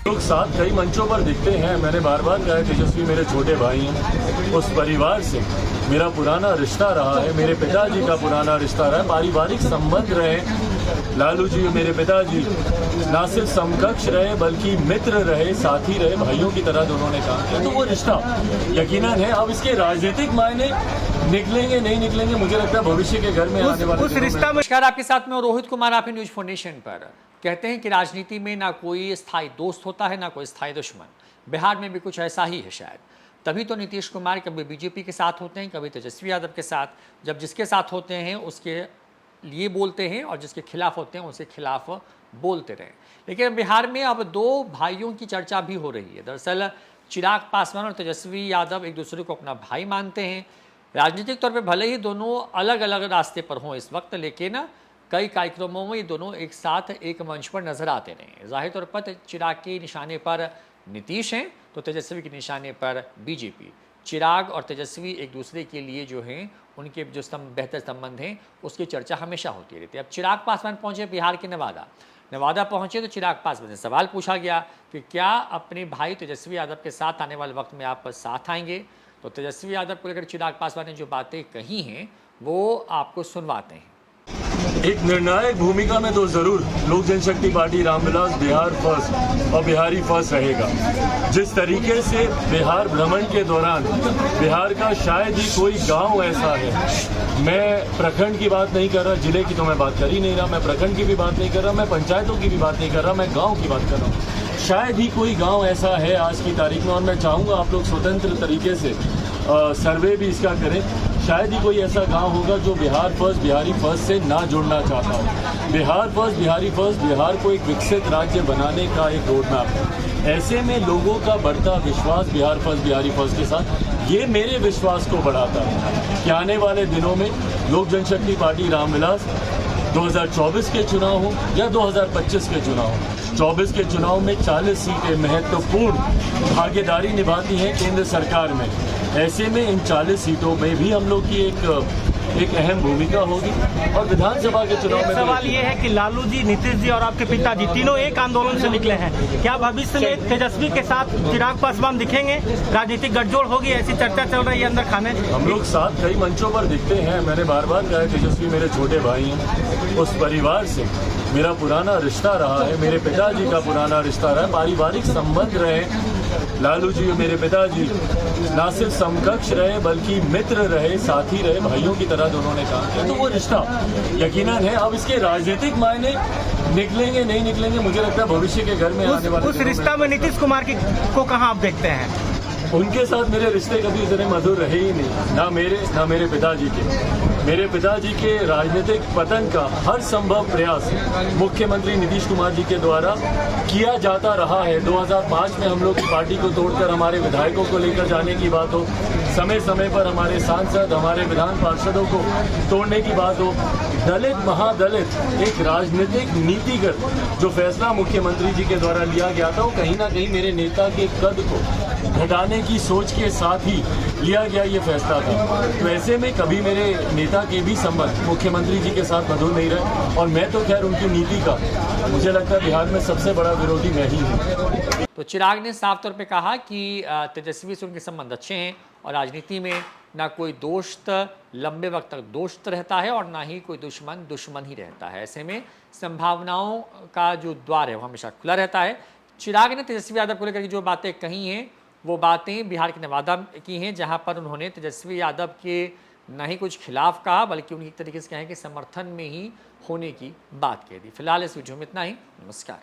लोग साथ कई मंचों पर दिखते हैं। मैंने बार बार कहा तेजस्वी मेरे छोटे भाई हैं। उस परिवार से मेरा पुराना रिश्ता रहा है, मेरे पिताजी का पुराना रिश्ता रहा है, पारिवारिक संबंध रहे। लालू जी मेरे पिताजी ना सिर्फ समकक्ष रहे बल्कि मित्र रहे, साथी रहे, भाइयों की तरह दोनों ने काम किया। तो वो रिश्ता यकीनन है। अब इसके राजनीतिक मायने निकलेंगे नहीं निकलेंगे, मुझे लगता है भविष्य के घर में आने वाले उस रिश्ता में। नमस्कार, आपके साथ में रोहित कुमार, आप न्यूज फाउंडेशन पर। कहते हैं कि राजनीति में ना कोई स्थायी दोस्त होता है ना कोई स्थायी दुश्मन। बिहार में भी कुछ ऐसा ही है शायद। तभी तो नीतीश कुमार कभी बीजेपी के साथ होते हैं, कभी तेजस्वी यादव के साथ। जब जिसके साथ होते हैं उसके लिए बोलते हैं और जिसके खिलाफ होते हैं उसके खिलाफ बोलते रहे। लेकिन बिहार में अब दो भाइयों की चर्चा भी हो रही है। दरअसल चिराग पासवान और तेजस्वी यादव एक दूसरे को अपना भाई मानते हैं। राजनीतिक तौर पे भले ही दोनों अलग अलग रास्ते पर हों इस वक्त, लेकिन कई कार्यक्रमों में ये दोनों एक साथ एक मंच पर नजर आते रहे। जाहिर तौर पर चिराग के निशाने पर नीतीश हैं तो तेजस्वी के निशाने पर बीजेपी। चिराग और तेजस्वी एक दूसरे के लिए जो हैं उनके जो बेहतर संबंध हैं उसकी चर्चा हमेशा होती रहती है। अब चिराग पासवान पहुंचे बिहार के नवादा पहुंचे तो चिराग पासवान से सवाल पूछा गया कि क्या अपने भाई तेजस्वी यादव के साथ आने वाले वक्त में आप साथ आएंगे। तो तेजस्वी यादव को लेकर चिराग पासवान ने जो बातें कही हैं वो आपको सुनवाते हैं। एक निर्णायक भूमिका में तो जरूर लोक जनशक्ति पार्टी रामविलास बिहार फर्स्ट और बिहारी फर्स्ट रहेगा। जिस तरीके से बिहार भ्रमण के दौरान बिहार का शायद ही कोई गांव ऐसा है, मैं प्रखंड की बात नहीं कर रहा, जिले की तो मैं बात कर ही नहीं रहा, मैं प्रखंड की भी बात नहीं कर रहा, मैं पंचायतों की भी बात नहीं कर रहा, मैं गाँव की बात कर रहा हूँ। शायद ही कोई गाँव ऐसा है आज की तारीख में, और मैं चाहूँगा आप लोग स्वतंत्र तरीके से सर्वे भी इसका करें। शायद ही कोई ऐसा गांव होगा जो बिहार फर्स्ट बिहारी फर्स्ट से ना जुड़ना चाहता हो। बिहार फर्स्ट बिहारी फर्स्ट बिहार को एक विकसित राज्य बनाने का एक रोड मैप है। ऐसे में लोगों का बढ़ता विश्वास बिहार फर्स्ट बिहारी फर्स्ट के साथ, ये मेरे विश्वास को बढ़ाता है कि आने वाले दिनों में लोक जनशक्ति पार्टी रामविलास 2024 के चुनाव हो या 2025 के चुनाव हो, 24 के चुनाव में 40 सीटें महत्वपूर्ण भागीदारी निभाती हैं केंद्र सरकार में। ऐसे में इन 40 सीटों में भी हम लोग की एक अहम भूमिका होगी। और विधानसभा के चुनाव में सवाल ये है कि लालू जी, नीतीश जी और आपके पिताजी तीनों एक आंदोलन से निकले हैं। क्या भविष्य में तेजस्वी के साथ चिराग पासवान दिखेंगे? राजनीतिक गठजोड़ होगी, ऐसी चर्चा चल रही है अंदर खाने। हम लोग साथ कई मंचों पर दिखते हैं। मैंने बार बार कहा तेजस्वी मेरे छोटे भाई हैं। उस परिवार से मेरा पुराना रिश्ता रहा है, मेरे पिताजी का पुराना रिश्ता रहा है, पारिवारिक संबंध रहे। लालू जी मेरे पिताजी ना सिर्फ समकक्ष रहे बल्कि मित्र रहे, साथी रहे, भाइयों की तरह दोनों ने काम किया। तो वो रिश्ता यकीनन है। अब इसके राजनीतिक मायने निकलेंगे नहीं निकलेंगे, मुझे लगता है भविष्य के घर में आने वाले उस रिश्ता में नीतीश कुमार को कहाँ आप देखते हैं? उनके साथ मेरे रिश्ते कभी इतने मधुर रहे ही नहीं, ना मेरे पिताजी के। मेरे पिताजी के राजनीतिक पतन का हर संभव प्रयास मुख्यमंत्री नीतीश कुमार जी के द्वारा किया जाता रहा है। 2005 में हम लोग की पार्टी को तोड़कर हमारे विधायकों को लेकर जाने की बात हो, समय समय पर हमारे सांसद, हमारे विधान पार्षदों को तोड़ने की बात हो, दलित महादलित एक राजनीतिक नीतिगत जो फैसला मुख्यमंत्री जी के द्वारा लिया गया था वो कहीं ना कहीं मेरे नेता के कद को घटाने की सोच के साथ ही लिया गया ये फैसला था। तो ऐसे में कभी मेरे नेता के भी संबंध मुख्यमंत्री जी के साथ मधुर नहीं रहे, और मैं तो खैर उनकी नीति का मुझे लगता है बिहार में सबसे बड़ा विरोधी मैं ही हूँ। तो चिराग ने साफ तौर पे कहा कि तेजस्वी से उनके संबंध अच्छे हैं और राजनीति में ना कोई दोस्त लंबे वक्त तक दोस्त रहता है और ना ही कोई दुश्मन ही रहता है। ऐसे में संभावनाओं का जो द्वार है वो हमेशा खुला रहता है। चिराग ने तेजस्वी यादव को लेकर जो बातें कही हैं वो बातें बिहार के नवादा की हैं, जहां पर उन्होंने तेजस्वी यादव के न ही कुछ खिलाफ कहा बल्कि उनकी एक तरीके से कहें कि समर्थन में ही होने की बात कह दी। फिलहाल इस वीडियो में इतना ही। नमस्कार।